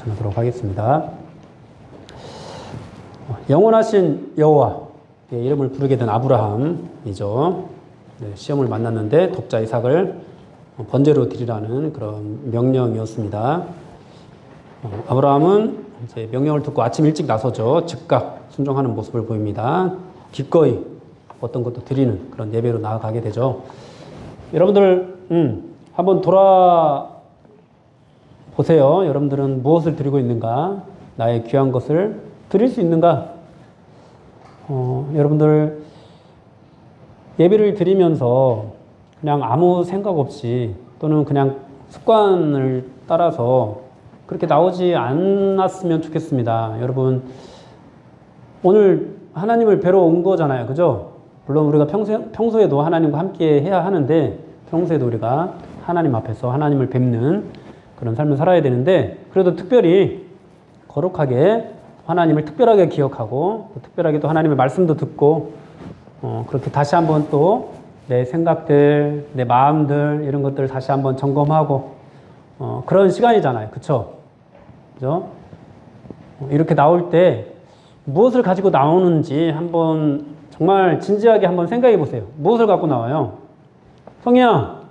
전하도록 하겠습니다. 영원하신 여호와, 이름을 부르게 된 아브라함이죠. 시험을 만났는데 독자 이삭을 번제로 드리라는 그런 명령이었습니다. 아브라함은 이제 명령을 듣고 아침 일찍 나서죠. 즉각 순종하는 모습을 보입니다. 기꺼이 어떤 것도 드리는 그런 예배로 나아가게 되죠. 여러분들 한번 돌아보세요. 여러분들은 무엇을 드리고 있는가? 나의 귀한 것을 드릴 수 있는가? 여러분들 예배를 드리면서 그냥 아무 생각 없이 또는 그냥 습관을 따라서 그렇게 나오지 않았으면 좋겠습니다. 여러분, 오늘 하나님을 뵈러 온 거잖아요. 그죠? 물론 우리가 평소에도 하나님과 함께 해야 하는데, 평소에도 우리가 하나님 앞에서 하나님을 뵙는 그런 삶을 살아야 되는데, 그래도 특별히 거룩하게 하나님을 특별하게 기억하고, 특별하게 또 하나님의 말씀도 듣고, 그렇게 다시 한번 또 내 생각들, 내 마음들, 이런 것들을 다시 한번 점검하고, 그런 시간이잖아요. 그쵸? 그죠? 이렇게 나올 때 무엇을 가지고 나오는지 한번 정말 진지하게 한번 생각해 보세요. 무엇을 갖고 나와요? 성희야,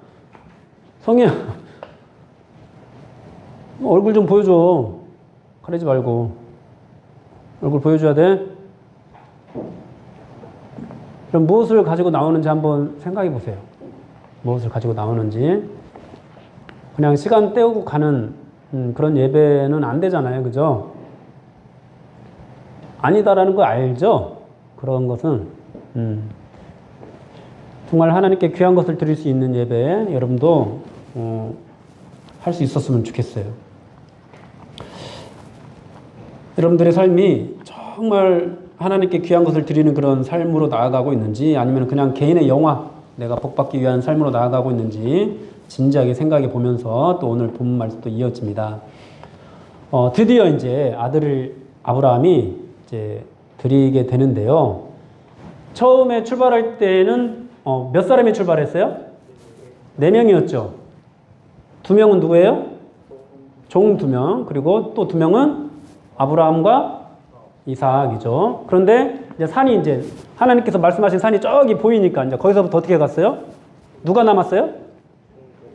얼굴 좀 보여줘. 가리지 말고. 얼굴 보여줘야 돼. 그럼 무엇을 가지고 나오는지 한번 생각해 보세요. 무엇을 가지고 나오는지. 그냥 시간 때우고 가는 그런 예배는 안 되잖아요. 그죠? 아니다라는 거 알죠? 그런 것은 정말 하나님께 귀한 것을 드릴 수 있는 예배 여러분도 할 수 있었으면 좋겠어요. 여러분들의 삶이 정말 하나님께 귀한 것을 드리는 그런 삶으로 나아가고 있는지, 아니면 그냥 개인의 영화, 내가 복받기 위한 삶으로 나아가고 있는지 진지하게 생각해 보면서 또 오늘 본문 말씀도 이어집니다. 드디어 이제 아들을 아브라함이 이제 드리게 되는데요. 처음에 출발할 때는 몇 사람이 출발했어요? 4명이었죠. 2명은 누구예요? 종 2명, 그리고 또 2명은 아브라함과 이삭이죠. 그런데 이제 산이 이제 하나님께서 말씀하신 산이 저기 보이니까 이제 거기서부터 어떻게 갔어요? 누가 남았어요?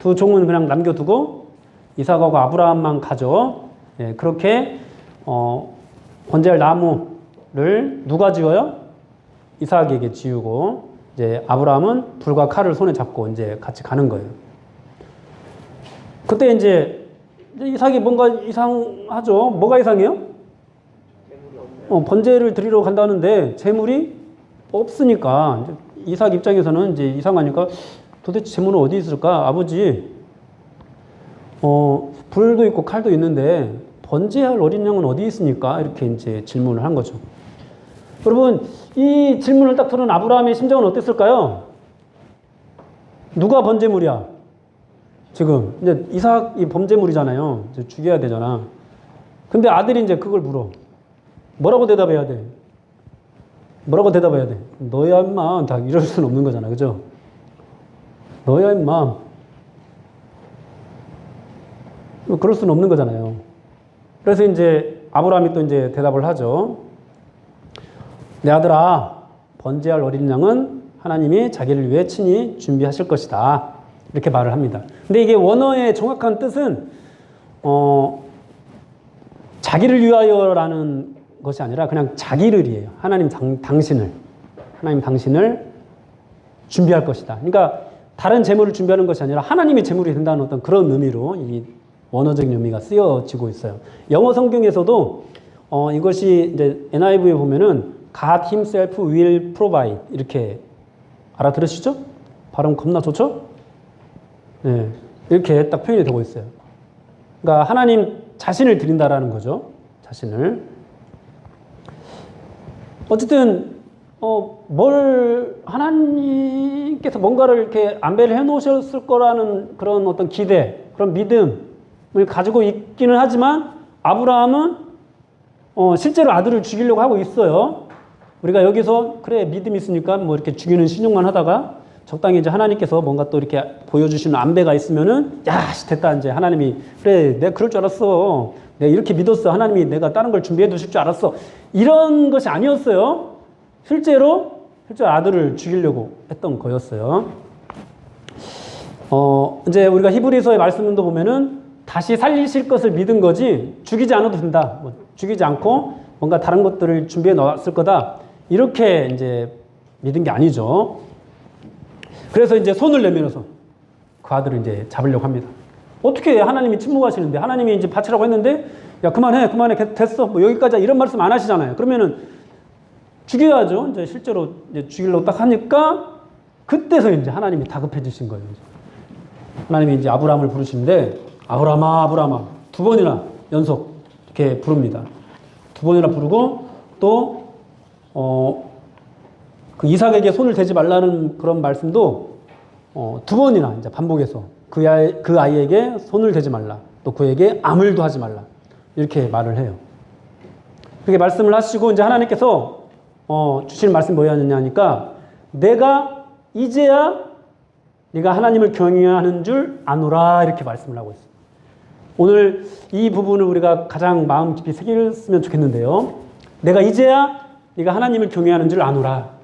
2 종은 그냥 남겨두고 이삭하고 아브라함만 가죠. 예, 그렇게 번제할 나무를 누가 지어요? 이삭에게 지우고 이제 아브라함은 불과 칼을 손에 잡고 이제 같이 가는 거예요. 그때 이제 이삭이 뭔가 이상하죠. 뭐가 이상해요? 번제를 드리러 간다는데 재물이 없으니까 이삭 입장에서는 이제 이상하니까 도대체 재물은 어디 있을까? 아버지, 불도 있고 칼도 있는데 번제할 어린 양은 어디 있습니까? 이렇게 이제 질문을 한 거죠. 여러분, 이 질문을 딱 들은 아브라함의 심정은 어땠을까요? 누가 번제물이야? 지금 이제 이삭이 번제물이잖아요. 이제 죽여야 되잖아. 근데 아들이 이제 그걸 물어. 뭐라고 대답해야 돼? 뭐라고 대답해야 돼? 너야 임마. 다 이럴 수는 없는 거잖아. 그죠? 너야 임마. 그럴 수는 없는 거잖아요. 그래서 이제 아브라함이 또 이제 대답을 하죠. 내 아들아, 번제할 어린 양은 하나님이 자기를 위해 친히 준비하실 것이다. 이렇게 말을 합니다. 근데 이게 원어의 정확한 뜻은 자기를 위하여라는 것이 아니라 그냥 자기를이에요. 하나님 당신을 준비할 것이다. 그러니까 다른 재물을 준비하는 것이 아니라 하나님이 재물이 된다는 어떤 그런 의미로 이 원어적인 의미가 쓰여지고 있어요. 영어 성경에서도 이것이 이제 NIV에 보면은 God Himself will provide 이렇게 알아들으시죠? 발음 겁나 좋죠? 네, 이렇게 딱 표현이 되고 있어요. 그러니까 하나님 자신을 드린다라는 거죠. 자신을. 어쨌든 하나님께서 뭔가를 이렇게 안배를 해 놓으셨을 거라는 그런 어떤 기대, 그런 믿음을 가지고 있기는 하지만 아브라함은 실제로 아들을 죽이려고 하고 있어요. 우리가 여기서 그래 믿음이 있으니까 뭐 이렇게 죽이는 신용만 하다가 적당히 이제 하나님께서 뭔가 또 이렇게 보여주시는 안배가 있으면은 야 됐다 이제 하나님이 그래 내가 그럴 줄 알았어. 내가 이렇게 믿었어. 하나님이 내가 다른 걸 준비해 두실 줄 알았어. 이런 것이 아니었어요. 실제로 아들을 죽이려고 했던 거였어요. 이제 우리가 히브리서의 말씀도 보면은 다시 살리실 것을 믿은 거지 죽이지 않아도 된다. 뭐 죽이지 않고 뭔가 다른 것들을 준비해 놨을 거다. 이렇게 이제 믿은 게 아니죠. 그래서 이제 손을 내밀어서 그 아들을 이제 잡으려고 합니다. 어떻게 하나님이 침묵하시는데 하나님이 이제 바치라고 했는데 야 그만해 됐어 뭐 여기까지 이런 말씀 안 하시잖아요. 그러면은 죽여야죠. 이제 실제로 이제 죽이려고 딱 하니까 그때서 이제 하나님이 다급해지신 거예요. 하나님이 이제 아브라함을 부르시는데 아브라함아 두 번이나 연속 이렇게 부릅니다. 두 번이나 부르고 또 그 이삭에게 손을 대지 말라는 그런 말씀도 두 번이나 이제 반복해서 그 아이에게 손을 대지 말라. 또 그에게 아물도 하지 말라. 이렇게 말을 해요. 그렇게 말씀을 하시고 이제 하나님께서 주시는 말씀이 뭐였느냐 하니까 내가 이제야 네가 하나님을 경외하는 줄 아노라 이렇게 말씀을 하고 있어요. 오늘 이 부분을 우리가 가장 마음 깊이 새겼으면 좋겠는데요. 내가 이제야 네가 하나님을 경외하는 줄 아노라.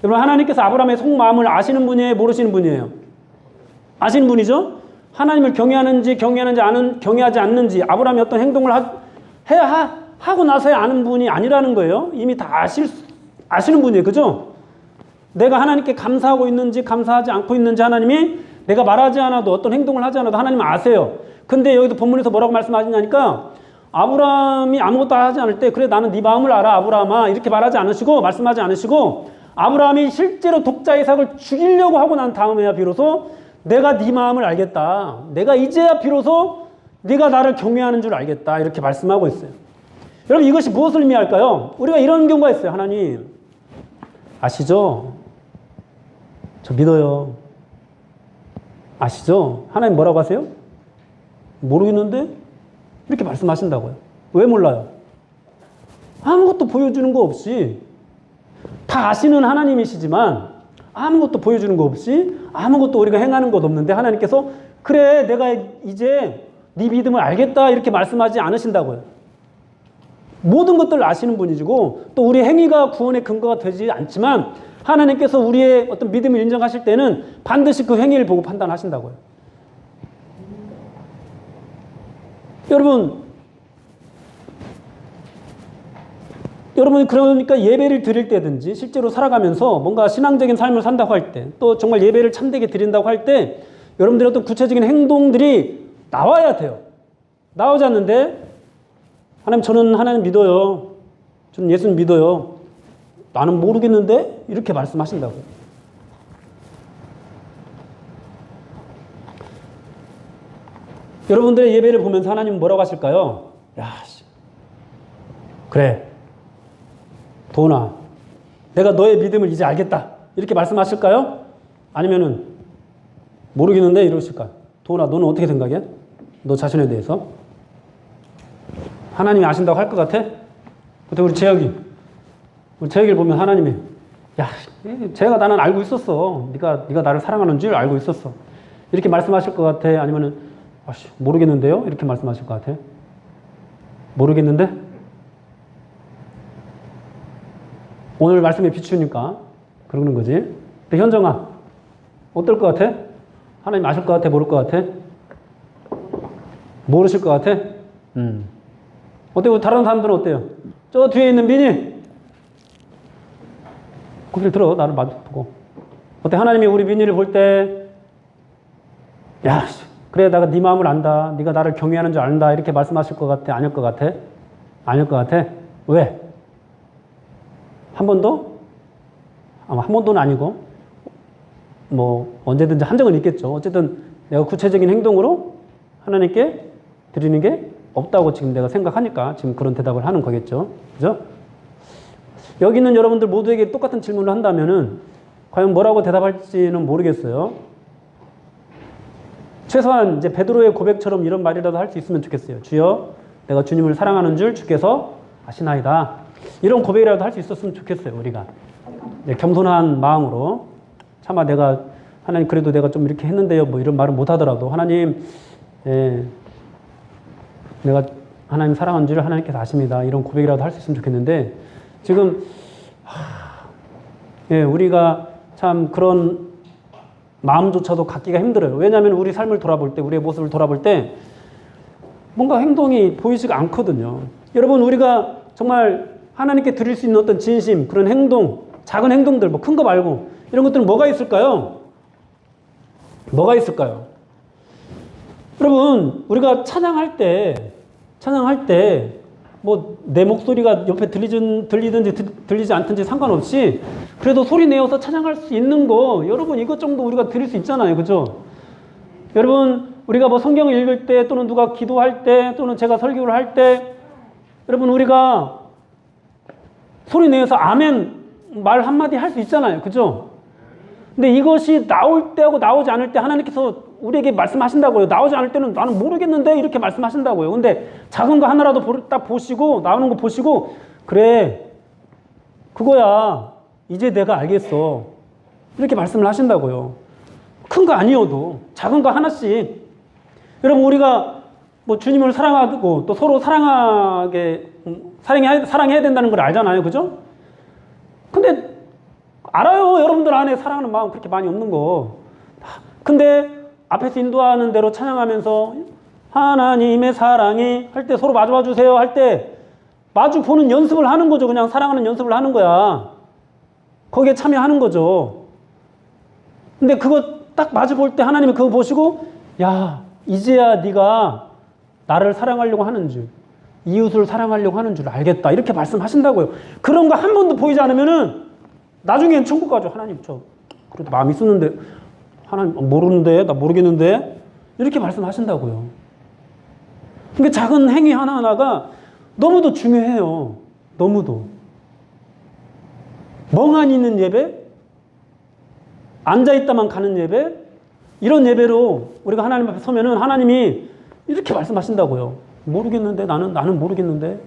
여러분 하나님께서 아브라함의 속마음을 아시는 분이에요? 모르시는 분이에요? 아시는 분이죠? 하나님을 경외하지 않는지 아브라함이 어떤 행동을 하고 나서야 아는 분이 아니라는 거예요. 이미 다 아시는 분이에요. 그죠? 내가 하나님께 감사하고 있는지 감사하지 않고 있는지 하나님이 내가 말하지 않아도 어떤 행동을 하지 않아도 하나님은 아세요. 근데 여기도 본문에서 뭐라고 말씀하시냐니까 아브라함이 아무것도 하지 않을 때 그래 나는 네 마음을 알아 아브라함아 이렇게 말씀하지 않으시고 아브라함이 실제로 독자 이삭을 죽이려고 하고 난 다음에야 비로소 내가 네 마음을 알겠다. 내가 이제야 비로소 네가 나를 경외하는 줄 알겠다. 이렇게 말씀하고 있어요. 여러분 이것이 무엇을 의미할까요? 우리가 이런 경우가 있어요. 하나님 아시죠? 저 믿어요. 아시죠? 하나님 뭐라고 하세요? 모르겠는데? 이렇게 말씀하신다고요. 왜 몰라요? 아무것도 보여주는 거 없이 다 아시는 하나님이시지만 아무것도 보여주는 거 없이 아무것도 우리가 행하는 것 없는데 하나님께서 그래 내가 이제 네 믿음을 알겠다 이렇게 말씀하지 않으신다고요. 모든 것들을 아시는 분이시고 또 우리 행위가 구원의 근거가 되지 않지만 하나님께서 우리의 어떤 믿음을 인정하실 때는 반드시 그 행위를 보고 판단하신다고요. 여러분 그러니까 예배를 드릴 때든지 실제로 살아가면서 뭔가 신앙적인 삶을 산다고 할 때 또 정말 예배를 참되게 드린다고 할 때 여러분들의 어떤 구체적인 행동들이 나와야 돼요. 나오지 않는데 하나님 저는 하나님 믿어요. 저는 예수님 믿어요. 나는 모르겠는데 이렇게 말씀하신다고요. 여러분들의 예배를 보면서 하나님은 뭐라고 하실까요? 야, 그래. 도훈아, 내가 너의 믿음을 이제 알겠다. 이렇게 말씀하실까요? 아니면은 모르겠는데 이러실까요? 도훈아, 너는 어떻게 생각해? 너 자신에 대해서? 하나님이 아신다고 할 것 같아? 그때 우리 재혁이를 보면 하나님이 야, 재혁아 나는 알고 있었어. 네가 나를 사랑하는 줄 알고 있었어. 이렇게 말씀하실 것 같아? 아니면은 모르겠는데요? 이렇게 말씀하실 것 같아? 모르겠는데? 오늘 말씀에 비추니까 그러는 거지. 근데 현정아, 어떨 것 같아? 하나님 아실 것 같아? 모를 것 같아? 모르실 것 같아? 어때요? 다른 사람들은 어때요? 저 뒤에 있는 민이 고개를 들어. 나를 마주보고. 어때? 하나님이 우리 민이를 볼 때 야, 그래 내가 네 마음을 안다. 네가 나를 경외하는 줄 안다. 이렇게 말씀하실 것 같아? 아닐 것 같아? 아닐 것 같아? 왜? 한 번도? 아마 한 번도는 아니고 뭐 언제든지 한 적은 있겠죠. 어쨌든 내가 구체적인 행동으로 하나님께 드리는 게 없다고 지금 내가 생각하니까 지금 그런 대답을 하는 거겠죠. 그죠? 여기 있는 여러분들 모두에게 똑같은 질문을 한다면은 과연 뭐라고 대답할지는 모르겠어요. 최소한 이제 베드로의 고백처럼 이런 말이라도 할 수 있으면 좋겠어요. 주여, 내가 주님을 사랑하는 줄 주께서 아시나이다. 이런 고백이라도 할 수 있었으면 좋겠어요. 우리가 겸손한 마음으로 차마 하나님 그래도 내가 좀 이렇게 했는데요. 뭐 이런 말은 못 하더라도 하나님, 내가 하나님 사랑하는 줄 하나님께서 아십니다. 이런 고백이라도 할 수 있으면 좋겠는데 지금 예, 우리가 참 그런 마음조차도 갖기가 힘들어요. 왜냐하면 우리 삶을 돌아볼 때, 우리의 모습을 돌아볼 때 뭔가 행동이 보이지가 않거든요. 여러분, 우리가 정말 하나님께 드릴 수 있는 어떤 진심, 그런 행동, 작은 행동들, 뭐 큰 거 말고 이런 것들은 뭐가 있을까요? 뭐가 있을까요? 여러분, 우리가 찬양할 때 뭐 내 목소리가 옆에 들리든지 들리지 않든지 상관없이 그래도 소리 내어서 찬양할 수 있는 거, 여러분 이것 정도 우리가 드릴 수 있잖아요. 그죠? 여러분, 우리가 뭐 성경을 읽을 때 또는 누가 기도할 때 또는 제가 설교를 할 때 여러분, 우리가 소리 내어서 아멘 말 한마디 할 수 있잖아요. 그죠? 근데 이것이 나올 때하고 나오지 않을 때 하나님께서 우리에게 말씀하신다고요. 나오지 않을 때는 나는 모르겠는데 이렇게 말씀하신다고요. 근데 작은 거 하나라도 딱 보시고, 나오는 거 보시고, 그래, 그거야, 이제 내가 알겠어, 이렇게 말씀을 하신다고요. 큰 거 아니어도 작은 거 하나씩. 여러분, 우리가 뭐 주님을 사랑하고 또 서로 사랑해야 된다는 걸 알잖아요. 그죠? 근데 알아요. 여러분들 안에 사랑하는 마음 그렇게 많이 없는 거. 근데 앞에서 인도하는 대로 찬양하면서 하나님의 사랑이 할 때 서로 마주봐 주세요 할 때 마주 보는 연습을 하는 거죠. 그냥 사랑하는 연습을 하는 거야. 거기에 참여하는 거죠. 근데 그거 딱 마주 볼 때 하나님이 그거 보시고, 야, 이제야 네가 나를 사랑하려고 하는 줄, 이웃을 사랑하려고 하는 줄 알겠다, 이렇게 말씀하신다고요. 그런 거 한 번도 보이지 않으면은 나중엔 천국 가죠. 하나님, 저 그래도 마음이 있었는데, 하나님 모르는데, 나 모르겠는데, 이렇게 말씀하신다고요. 그러니까 작은 행위 하나하나가 너무도 중요해요. 너무도. 멍하니 있는 예배, 앉아있다만 가는 예배, 이런 예배로 우리가 하나님 앞에 서면은 하나님이 이렇게 말씀하신다고요. 모르겠는데, 나는 모르겠는데.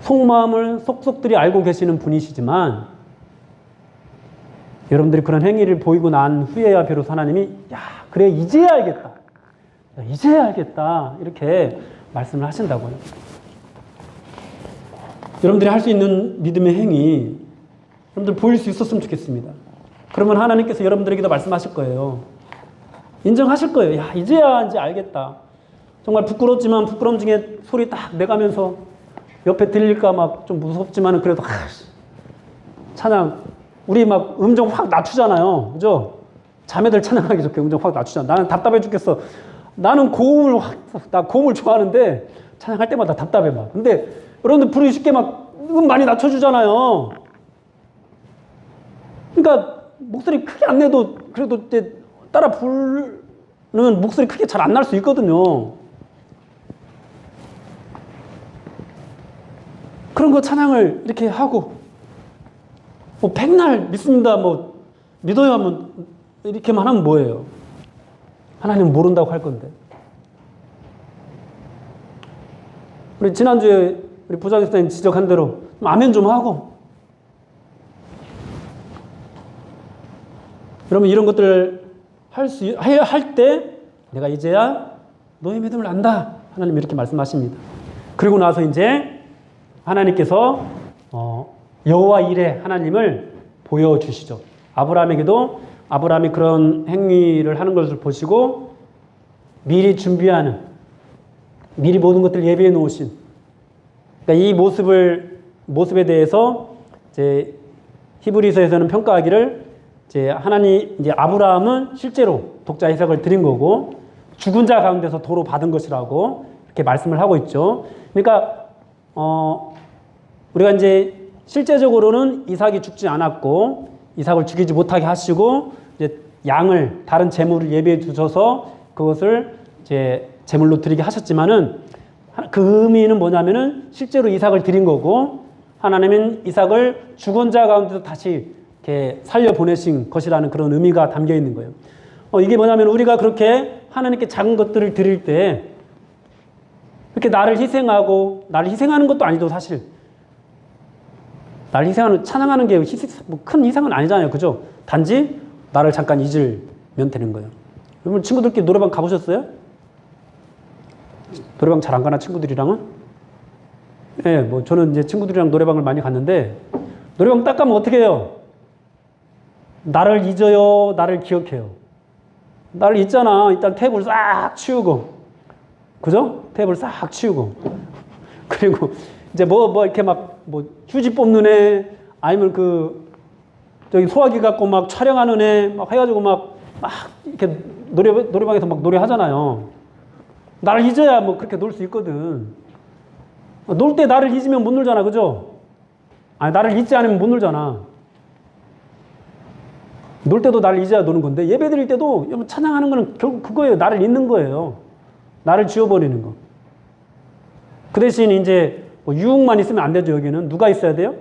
속마음을 속속들이 알고 계시는 분이시지만 여러분들이 그런 행위를 보이고 난 후에야 비로소 하나님이, 야, 그래, 이제야 알겠다, 이제야 알겠다, 이렇게 말씀을 하신다고요. 여러분들이 할 수 있는 믿음의 행위, 여러분들 보일 수 있었으면 좋겠습니다. 그러면 하나님께서 여러분들에게도 말씀하실 거예요. 인정하실 거예요. 야, 이제야 이제 알겠다. 정말 부끄럽지만 부끄러움 중에 소리 딱 내가면서 옆에 들릴까 막 좀 무섭지만은 그래도 찬양, 우리 막 음정 확 낮추잖아요. 그죠? 자매들 찬양하기 좋게 음정 확 낮추잖아. 나는 답답해 죽겠어. 나는 나 고음을 좋아하는데 찬양할 때마다 답답해 막. 근데 여러분들 부르기 쉽게 막 많이 낮춰주잖아요. 그러니까 목소리 크게 안 내도 그래도 이제 따라 부르는 목소리 크게 잘 안 날 수 있거든요. 그런 거 찬양을 이렇게 하고, 뭐 백날 믿습니다, 뭐 믿어요 하면 이렇게만 하면 뭐예요? 하나님은 모른다고 할 건데. 우리 지난주에 우리 부장집사님 지적한 대로 아멘 좀 하고, 여러분 이런 것들을 할 때 내가 이제야 너의 믿음을 안다, 하나님 이렇게 말씀하십니다. 그리고 나서 이제 하나님께서 여호와 이레 하나님을 보여주시죠. 아브라함에게도 아브라함이 그런 행위를 하는 것을 보시고 미리 준비하는, 미리 모든 것들을 예비해 놓으신, 그러니까 이 모습에 대해서 이제 히브리서에서는 평가하기를, 이제 아브라함은 실제로 독자 해석을 드린 거고 죽은 자 가운데서 도로 받은 것이라고 이렇게 말씀을 하고 있죠. 그러니까 우리가 이제 실제적으로는 이삭이 죽지 않았고 이삭을 죽이지 못하게 하시고 이제 양을, 다른 제물을 예비해 주셔서 그것을 이제 제물로 드리게 하셨지만은 그 의미는 뭐냐면은 실제로 이삭을 드린 거고 하나님은 이삭을 죽은 자 가운데서 다시 이렇게 살려 보내신 것이라는 그런 의미가 담겨 있는 거예요. 이게 뭐냐면 우리가 그렇게 하나님께 작은 것들을 드릴 때 이렇게 나를 희생하는 것도 아니죠, 사실. 나를 찬양하는 게 큰 희생은 아니잖아요. 그죠? 단지 나를 잠깐 잊으면 되는 거예요. 여러분 친구들끼리 노래방 가보셨어요? 노래방 잘 안 가나, 친구들이랑은? 예, 뭐 저는 이제 친구들이랑 노래방을 많이 갔는데, 노래방 딱 가면 어떻게 해요? 나를 잊어요, 나를 기억해요. 나를 잊잖아. 일단 테이블 싹 치우고. 그죠? 테이블 싹 치우고. 그리고 이제 뭐 이렇게 막 뭐 휴지 뽑는 애, 아니면 저기 소화기 갖고 막 촬영하는 애, 막 해가지고 막 이렇게 노래방에서 막 노래하잖아요. 나를 잊어야 뭐 그렇게 놀 수 있거든. 놀 때 나를 잊으면 못 놀잖아. 그죠? 아니, 나를 잊지 않으면 못 놀잖아. 놀 때도 나를 잊어야 노는 건데, 예배 드릴 때도 여러분 찬양하는 거는 결국 그거예요. 나를 잊는 거예요. 나를 지워버리는 거. 그 대신 이제 뭐 유흥만 있으면 안 되죠. 여기는 누가 있어야 돼요?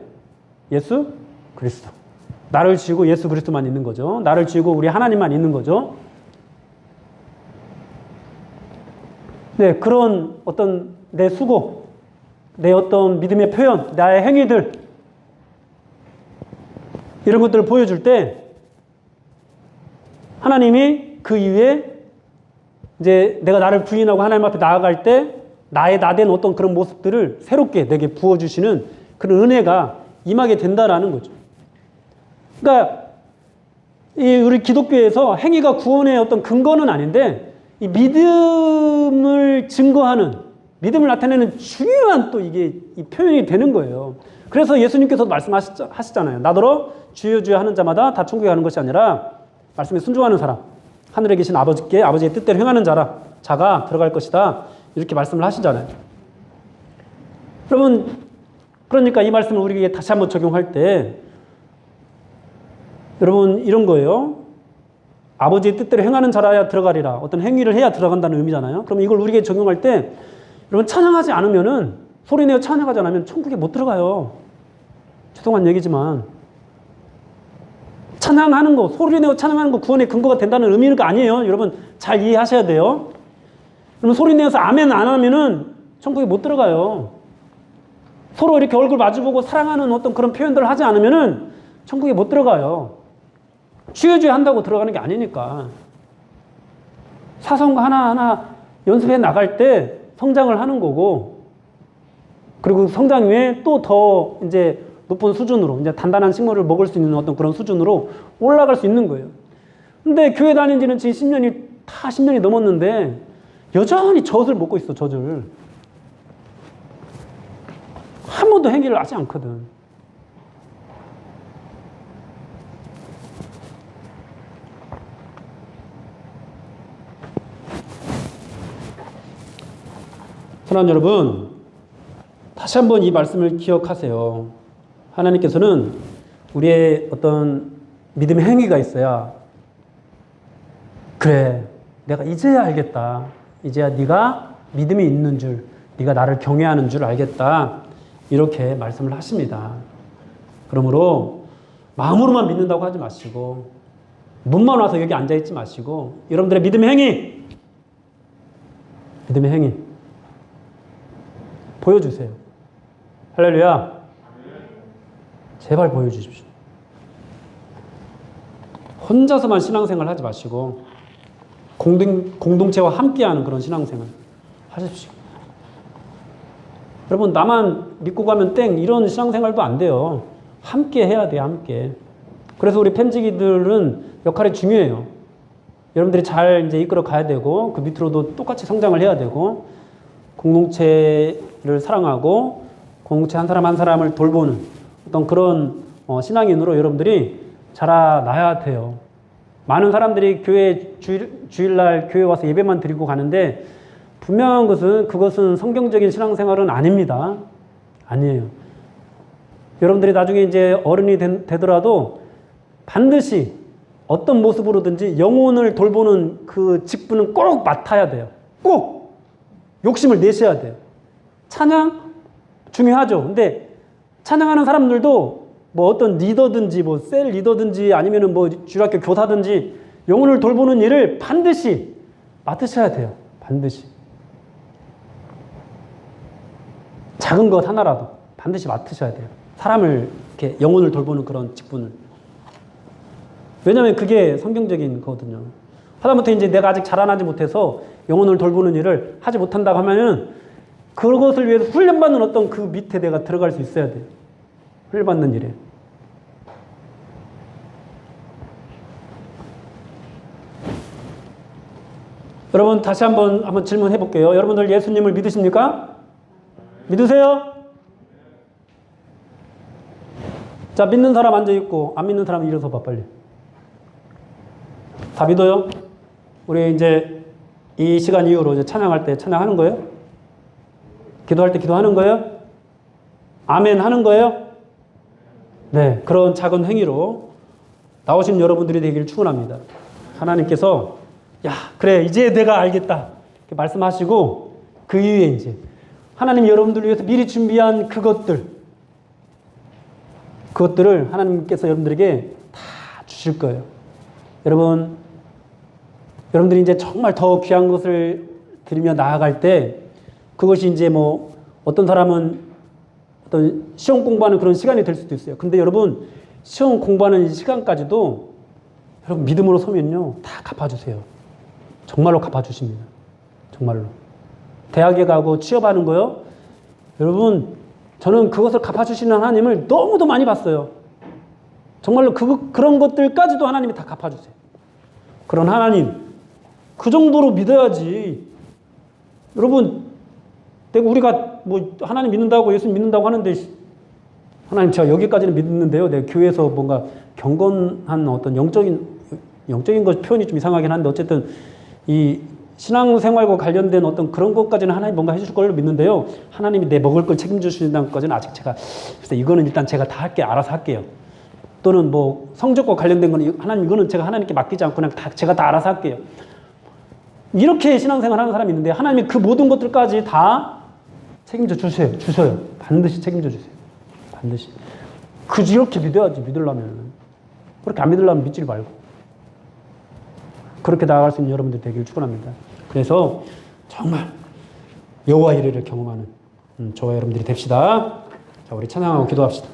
예수 그리스도. 나를 지우고 예수 그리스도만 있는 거죠. 나를 지우고 우리 하나님만 있는 거죠. 네, 그런 어떤 내 수고, 내 어떤 믿음의 표현, 나의 행위들, 이런 것들을 보여줄 때 하나님이 그 이후에 이제 내가 나를 부인하고 하나님 앞에 나아갈 때 나의 나된 어떤 그런 모습들을 새롭게 내게 부어주시는 그런 은혜가 임하게 된다라는 거죠. 그러니까 우리 기독교에서 행위가 구원의 어떤 근거는 아닌데, 이 믿음을 증거하는, 믿음을 나타내는 중요한 또 이게 이 표현이 되는 거예요. 그래서 예수님께서도 말씀하시잖아요. 나더러 주여 주여 하는 자마다 다 천국에 가는 것이 아니라 말씀에 순종하는 사람, 하늘에 계신 아버지의 뜻대로 행하는 자가 들어갈 것이다. 이렇게 말씀을 하시잖아요. 여러분, 그러니까 이 말씀을 우리에게 다시 한번 적용할 때, 여러분, 이런 거예요. 아버지의 뜻대로 행하는 자라야 들어가리라. 어떤 행위를 해야 들어간다는 의미잖아요. 그럼 이걸 우리에게 적용할 때, 여러분, 찬양하지 않으면은, 소리내어 찬양하지 않으면 천국에 못 들어가요. 죄송한 얘기지만. 찬양하는 거, 소리내어 찬양하는 거 구원의 근거가 된다는 의미가 아니에요. 여러분, 잘 이해하셔야 돼요. 그러면 소리내어서 아멘 안 하면은 천국에 못 들어가요. 서로 이렇게 얼굴 마주보고 사랑하는 어떤 그런 표현들을 하지 않으면은 천국에 못 들어가요. 주여 주여 한다고 들어가는 게 아니니까. 사성과 하나하나 연습해 나갈 때 성장을 하는 거고, 그리고 성장 후에 또 더 이제 높은 수준으로, 이제 단단한 식물을 먹을 수 있는 어떤 그런 수준으로 올라갈 수 있는 거예요. 근데 교회 다닌 지는 지금 10년이 넘었는데, 여전히 젖을 먹고 있어, 젖을. 한 번도 행위를 하지 않거든. 사랑하는 여러분, 다시 한번 이 말씀을 기억하세요. 하나님께서는 우리의 어떤 믿음의 행위가 있어야, 그래, 내가 이제야 알겠다. 이제야 네가 믿음이 있는 줄, 네가 나를 경외하는 줄 알겠다. 이렇게 말씀을 하십니다. 그러므로 마음으로만 믿는다고 하지 마시고, 눈만 와서 여기 앉아있지 마시고, 여러분들의 믿음의 행위 보여주세요. 할렐루야. 제발 보여주십시오. 혼자서만 신앙생활 하지 마시고 공동체와 함께하는 그런 신앙생활 하십시오. 여러분, 나만 믿고 가면 땡, 이런 신앙생활도 안 돼요. 함께 해야 돼요. 함께. 그래서 우리 펜지기들은 역할이 중요해요. 여러분들이 잘 이제 이끌어 가야 되고, 그 밑으로도 똑같이 성장을 해야 되고, 공동체를 사랑하고 공동체 한 사람 한 사람을 돌보는 어떤 그런 신앙인으로 여러분들이 자라나야 돼요. 많은 사람들이 교회 주일날 교회 와서 예배만 드리고 가는데, 분명한 것은 그것은 성경적인 신앙생활은 아닙니다. 아니에요. 여러분들이 나중에 이제 어른이 되더라도 반드시 어떤 모습으로든지 영혼을 돌보는 그 직분은 꼭 맡아야 돼요. 꼭 욕심을 내셔야 돼요. 찬양 중요하죠. 근데 찬양하는 사람들도 뭐 어떤 리더든지 뭐 셀 리더든지 아니면은 뭐 주일학교 교사든지 영혼을 돌보는 일을 반드시 맡으셔야 돼요. 반드시. 작은 것 하나라도 반드시 맡으셔야 돼요. 사람을 이렇게 영혼을 돌보는 그런 직분을. 왜냐하면 그게 성경적인 거거든요. 하다못해 이제 내가 아직 자라나지 못해서 영혼을 돌보는 일을 하지 못한다고 하면은 그것을 위해서 훈련받는 어떤 그 밑에 내가 들어갈 수 있어야 돼. 훈련받는 일에. 여러분 다시 한번 질문해 볼게요. 여러분들 예수님을 믿으십니까? 믿으세요? 자, 믿는 사람 앉아 있고 안 믿는 사람 일어서 봐 빨리. 다 믿어요? 우리 이제 이 시간 이후로 이제 찬양할 때 찬양하는 거예요? 기도할 때 기도하는 거예요? 아멘 하는 거예요? 네, 그런 작은 행위로 나오신 여러분들이 되기를 축원합니다. 하나님께서 야, 그래 이제 내가 알겠다 이렇게 말씀하시고 그 이후에 이제 하나님 여러분들을 위해서 미리 준비한 그것들을 하나님께서 여러분들에게 다 주실 거예요. 여러분들이 이제 정말 더 귀한 것을 드리며 나아갈 때 그것이 이제 뭐 어떤 사람은 어떤 시험 공부하는 그런 시간이 될 수도 있어요. 근데 여러분 시험 공부하는 이 시간까지도 여러분 믿음으로 서면요 다 갚아주세요. 정말로 갚아주십니다. 정말로. 대학에 가고 취업하는 거요. 여러분 저는 그것을 갚아주시는 하나님을 너무도 많이 봤어요. 정말로 그런 것들까지도 하나님이 다 갚아주세요. 그런 하나님 그 정도로 믿어야지. 여러분 우리가 뭐 하나님 믿는다고 예수 믿는다고 하는데 하나님 제가 여기까지는 믿는데요. 내가 교회에서 뭔가 경건한 어떤 영적인 것 표현이 좀 이상하긴 한데 어쨌든 이 신앙생활과 관련된 어떤 그런 것까지는 하나님 뭔가 해줄 걸로 믿는데요. 하나님이 내 먹을 걸 책임져 주신다는 것까지는 아직 제가 그래서 이거는 일단 제가 다 할게요. 알아서 할게요. 또는 뭐 성적과 관련된 거는 하나님 이거는 제가 하나님께 맡기지 않고 그냥 제가 다 알아서 할게요. 이렇게 신앙생활 하는 사람이 있는데 하나님이 그 모든 것들까지 다 책임져 주셔요. 반드시 책임져 주세요. 반드시. 이렇게 믿어야지 믿으려면. 그렇게 안 믿으려면 믿지 말고. 그렇게 나아갈 수 있는 여러분들 되기를 축원합니다. 그래서 정말 여호와 이레를 경험하는 저와 여러분들이 됩시다. 자, 우리 찬양하고 기도합시다.